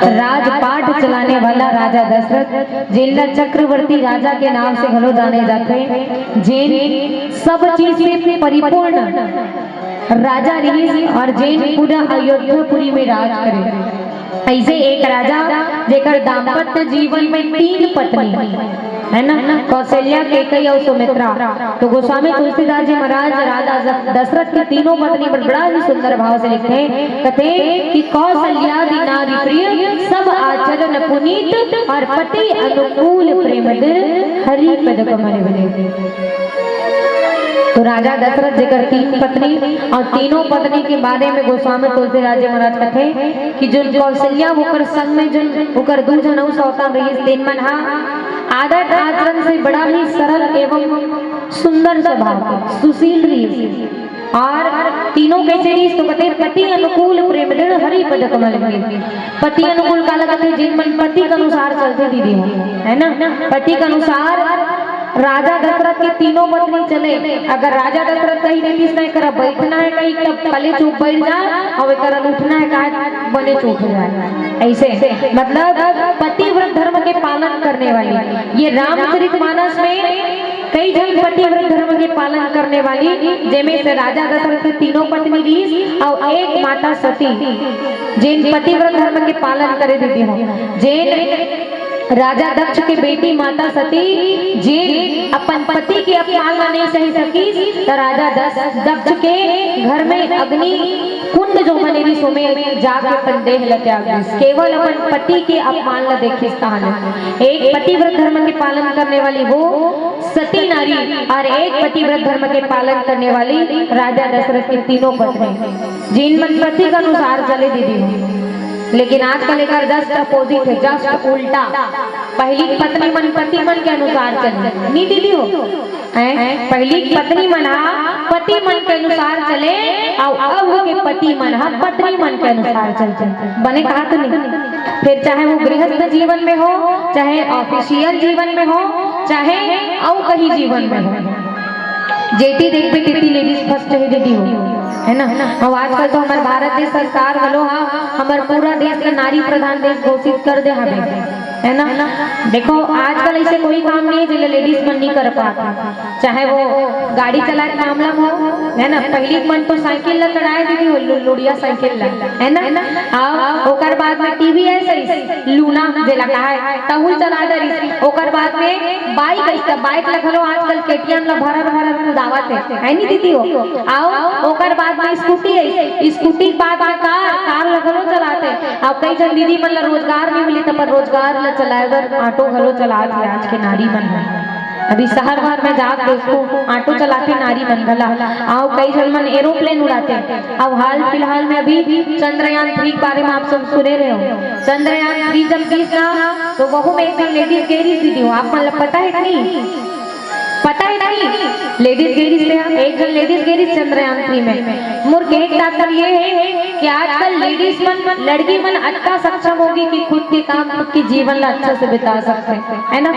राजपाट चलाने वाला राजा दशरथ जिनला चक्रवर्ती राजा के नाम से घलो जाने जाते, जिन सब चीज से परिपूर्ण राजा रही और जिन पूरा अयोध्यापुरी में राज करे। ऐसे एक राजा जेकर दाम्पत्य जीवन में 3 पत्नी है ना, कौशल्या, कैकेयी और सुमित्रा। तो गोस्वामी तुलसीदास जी महाराज राजा दशरथ की तीनों पत्नी पर बड़ा ही सुंदर भाव से लिखते हैं, कहते कि कौशल्यादि नारी प्रिय सब आचरण पुनीत और पति अनुकूल प्रेम हरि पद कमल बने। तो राजा दशरथ जेकर 3 पत्नी और तीनों पत्नी के बारे में गोस्वामी तुलसीदास जी महाराज कहते कि जो कौशल्या होकर संग में जो होकर दूजन सौतन रही दिन मन आदर आचरण से बड़ा ही सरल एवं सुंदर स्वभाव सुशील रही और तीनों कैसे रही तो कहते पति अनुकूल प्रेम दृढ़ हरि पद कमल में। पति अनुकूल का लगते जिन मन पति के अनुसार चलते दीदी है ना, पति के अनुसार राजा दशरथ के तीनों पत्नी चले। अगर राजा दशरथ कहीं नहीं नहीं कर बैठना है कहीं तब कले चुप बैठ जाए और कर उठना है कहा बने चुप हो जाए। ऐसे मतलब पतिव्रत धर्म के पालन करने वाली ये रामचरितमानस में कई जन पतिव्रत धर्म के पालन करने वाली जिनमें से राजा दशरथ की तीनों पत्नी रीस और एक माता सती जिन पतिव्रत धर्म के पालन करे देती हो। जिन राजा दक्ष के बेटी माता सती जिन अपन पति की अपमानना नहीं सही सकी तो राजा दक्ष के घर में अग्नि कुंड जो बने सो में जाके अपन देह त्याग केवल अपन पति के अपमानना देखी स्थान। एक पतिव्रत धर्म के पालन करने वाली वो सती नारी और एक पतिव्रत धर्म के पालन करने वाली राजा दशरथ की तीनों पत्नी जिन मन पति के अनुसार चले दीदी हो। लेकिन आजकल एक जस्ट अपोजिट है, जस्ट उल्टा। पहली पत्नी मन पति मन के अनुसार चले नहीं दीदी हो, पहली पत्नी मन पति मन के अनुसार चले और अब के पति मन पत्नी मन के अनुसार चलते बने कहा तो नहीं। फिर चाहे वो गृहस्थ जीवन में हो, चाहे ऑफिशियल जीवन में हो, चाहे और कहीं जीवन में हो, जेटी देख पे कितनी लेडीज फर्स्ट है दीदी हो है ना। अब आजकल तो हमारे भारत देश सरकार वालों हमारे पूरा देश का नारी प्रधान देश घोषित कर दे हमें है ना। देखो आजकल ऐसे कोई काम नहीं है जिसे लेडीज मन नहीं कर पाता, चाहे वो गाड़ी चलाए मामला हो है ना। पहली मन तो साइकिल ला चढ़ाए दीदी लोडिया साइकिल ला है ना। ओकर बाद में टीवीएस लूना जेला कहा है तहुल चला दरी। ओकर बाद में बाइक लखलो आजकल केटीएम ला भरर दावत है नहीं दीदी हो। आओ ओकर बाद में स्कूटी बाद में कार लखलो चलाते। अब कई जन दीदी मन ला रोजगार नहीं मिली तो पर रोजगार चलाए ऑटो घलो चलाते आज के नारी मन। अभी शहर भर में जाके देखो ऑटो चलाते नारी मन भला। आओ कई जन मन एरोप्लेन उड़ाते। अब हाल फिलहाल में अभी चंद्रयान 3 के बारे में आप सब सुने रहे हो। चंद्रयान 3 जब गया तो वह में एक लेडीज गेरी दीदी हो, आप मतलब पता है नहीं? पता है नहीं लेडीज गेरी से एक जन लेडीज गेरी चंद्रयान 3 में। मोर कहने का तात्पर्य ये है कि आजकल लेडीज मन लड़की मन अच्छा सक्षम होगी कि खुद के काम खुद के जीवन ला अच्छा से बिता सकते है ना।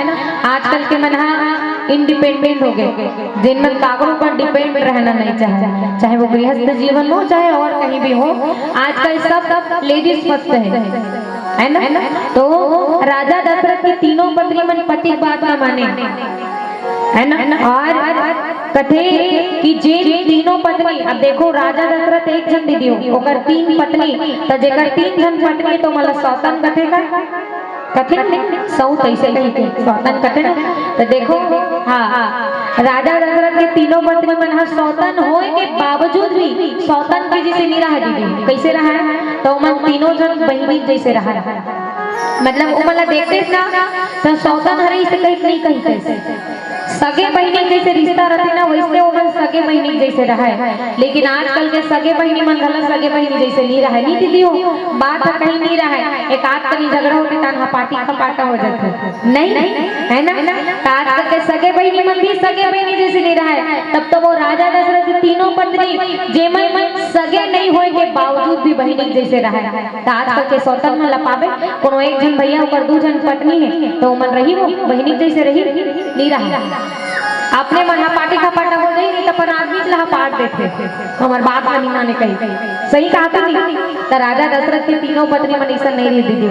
आजकल के मन इंडिपेंडेंट हो गए जिनमें कागरों पर डिपेंड रहना नहीं चाहे, चाहे वो गृहस्थ जीवन हो चाहे और कहीं भी हो। आजकल सब लेडीज फर्स्ट है ना। तो राजा दशरथ की तीनों पत्नी मन पति बात न माने है ना। और कथे कि जे तीनों पत्नी अब देखो राजा दशरथ एक जन दीदी हो ओकर 3 पत्नी तो जेकर 3 जन पत्नी तो मतलब सौतन कथे का कथे सौत ऐसे कही सौतन कथे ना। तो देखो राजा दशरथ के तीनों पत्नी मन सौतन होए के बावजूद भी सौतन की जैसे नहीं रहा दीदी। कैसे रहा है तो मन तीनों जन बहनी जैसे रहा मतलब वो मतलब देखते ना तो सौतन हरे से कहीं नहीं कैसे सगे बहनी जैसे रिश्ता रहते ना वैसे वो मन सगे बहनी जैसे रहा है। लेकिन आजकल के सगे बहनी मन गलत सगे बहनी जैसे नहीं रहा नहीं दीदी हो। बात कहीं नहीं रहा है, एक आध कहीं झगड़ा होते तनहा पार्टी खपाटा हो जाता नहीं है ना। आजकल के सगे बहनी मन भी सगे बहनी जैसे नहीं रहा है। तब तो वो राजा दशरथ की तीनों पत्नी जेमन सगे नहीं होए के बावजूद भी बहनी जैसे रहा है। तो आजकल के सौतन में लपावे कोनो एक जन भैया ऊपर 2 जन पत्नी है तो मन रही वो बहनी जैसे रही नहीं रहा। अपने मन पार्टी खपाटा हो जाएगी तो पर आदमी ला पाट काटते थे। हमारे बात मनीना ने कही सही कहा था नहीं। तो राजा दशरथ की तीनों पत्नी मनीषा नहीं रही दीदी,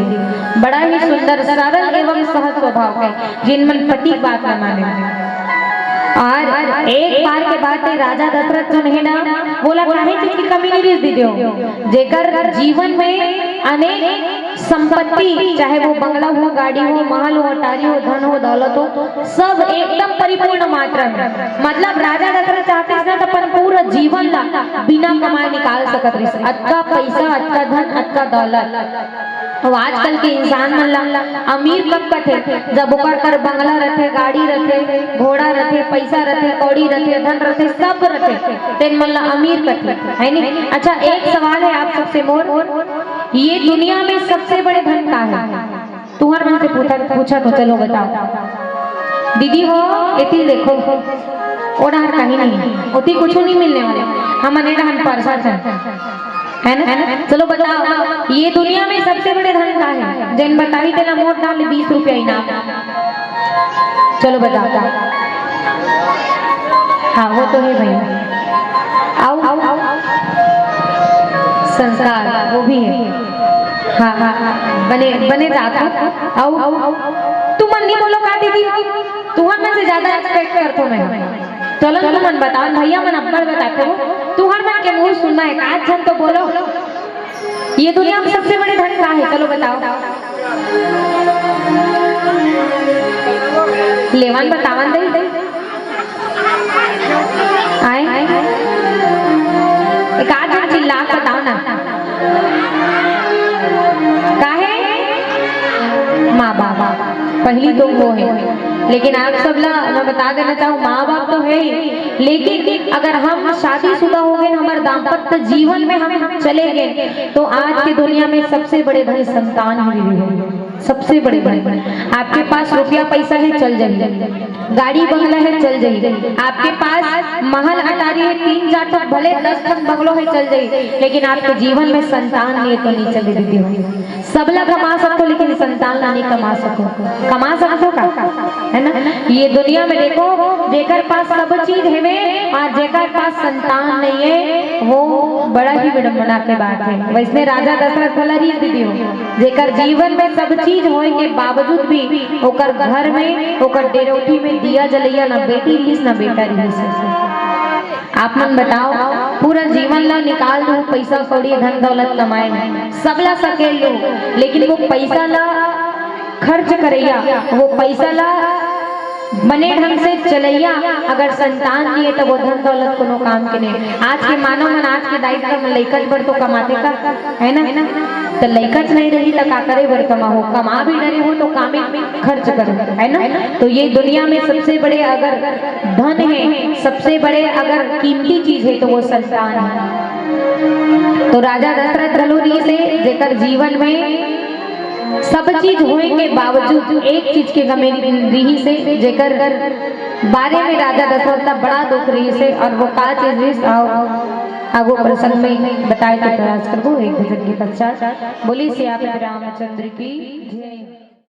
बड़ा ही सुंदर सरल एवं सहज स्वभाव है, जिनमन पति बात न माने। और एक बार के बाद राजा दशरथ जो है ना बोला काहे चीज की कमी नहीं रही दीदी, जेकर जीवन में अनेक संपत्ति, चाहे वो बंगला हो, गाड़ी हो, महल हो, अटारी हो, धन हो, दौलत हो, सब एकदम परिपूर्ण मात्रा में। मतलब राजा दशरथ चाहते हैं तो अपन पूरा जीवन ला बिना कमाए निकाल सकत रही, अतका पैसा, अतका धन, अतका दौलत। तो आजकल के इंसान मन ला अमीर कब कथे जब ओकर कर बंगला रथे, गाड़ी रथे, घोड़ा रथे, पैसा रथे, कौड़ी रथे, धन रथे, सब रथे, तेन मन ला अमीर कथे, है नहीं। अच्छा, एक सवाल है आप सबसे मोर, ये दुनिया में सबसे बड़े धन का है? तुम्हार मन से पूछा तो चलो बताओ दीदी हो। इति देखो ओड़ा कहीं नहीं उती कुछ नहीं मिलने वाले, हम अनेक परसा है ना। चलो बताओ ये दुनिया में सबसे बड़े धन का है? जैन बताई तेला मोट डाल 20 रुपया इनाम। चलो बताओ। हाँ वो तो है भाई। आओ संस्कार वो भी है। हाँ हाँ हाँ बने बने जाता। आओ तुम मन नहीं बोलो का दीदी, तुम्हार मन से ज्यादा एक्सपेक्ट करते हो मैं। चलो तुम मन बताओ भैया, मन अब्बल बताते हो, तुम्हार मन के मुंह सुनना है, आज जन तो बोलो ये दुनिया में सबसे बड़े धन का है? चलो बताओ। लेवान बतावन दे आए एक आज चिल्ला बताओ ना। काहे? माँ बाप पहली तो वो है, लेकिन आप सब ला मैं बता देना चाहूँ माँ बाप तो है ही, लेकिन अगर हम शादीशुदा हो गए, हमारे दाम्पत्य जीवन में हम चले गए, तो आज की दुनिया में सबसे बड़े धन संतान ही है। सबसे बड़े बड़े आपके पास रुपया पैसा है चल जाइए, गाड़ी बंगला है चल जाइए, आपके पास महल अटारी है 3-4 तक भले 10 तक बंगलो है चल जाइए, लेकिन आपके जीवन में संतान नहीं तो नहीं चले दीदी हो। सबला कमा सको लेकिन संतान नहीं कमा सको, कमा सको का है ना। ये दुनिया में देखो जेकर पास सब चीज है वे और जेकर पास संतान नहीं है वो बड़ा ही विडंबना के बात है। वैसे राजा दशरथ भला री दीदी हो, जेकर जीवन में सब चीज होए के बावजूद भी ओकर घर में ओकर डेरोठी में दिया जलैया ना बेटी रहीस ना बेटा रहीस। आप मन बताओ पूरा जीवन ला निकाल दो, पैसा कौड़ी धन दौलत कमाए सबला सकेल लो, लेकिन वो पैसा ला खर्च करैया, वो पैसा ला बने ढंग से चलैया अगर संतान नहीं है तो वो धन दौलत कोनो काम के नहीं। आज के मानव मन आज के दायित्व में लइकत बर तो कमाते का है ना, तो लइकत नहीं रही तो का करे बर कमाओ, कमा भी डरे हो तो कामे खर्च करो, है ना। तो ये दुनिया में सबसे बड़े अगर धन है, सबसे बड़े अगर कीमती चीज है तो वो संतान है। तो राजा दशरथ रलोरी से जेकर जीवन में सब चीज होने के बावजूद एक चीज के कमी रही से, जेकर बारे में राजा दशरथ का बड़ा दुख रही से, और वो का चीज आगो प्रसंग में बताए के प्रयास करबो एक भजन के पश्चात। बोली श्री रामचंद्र की जय।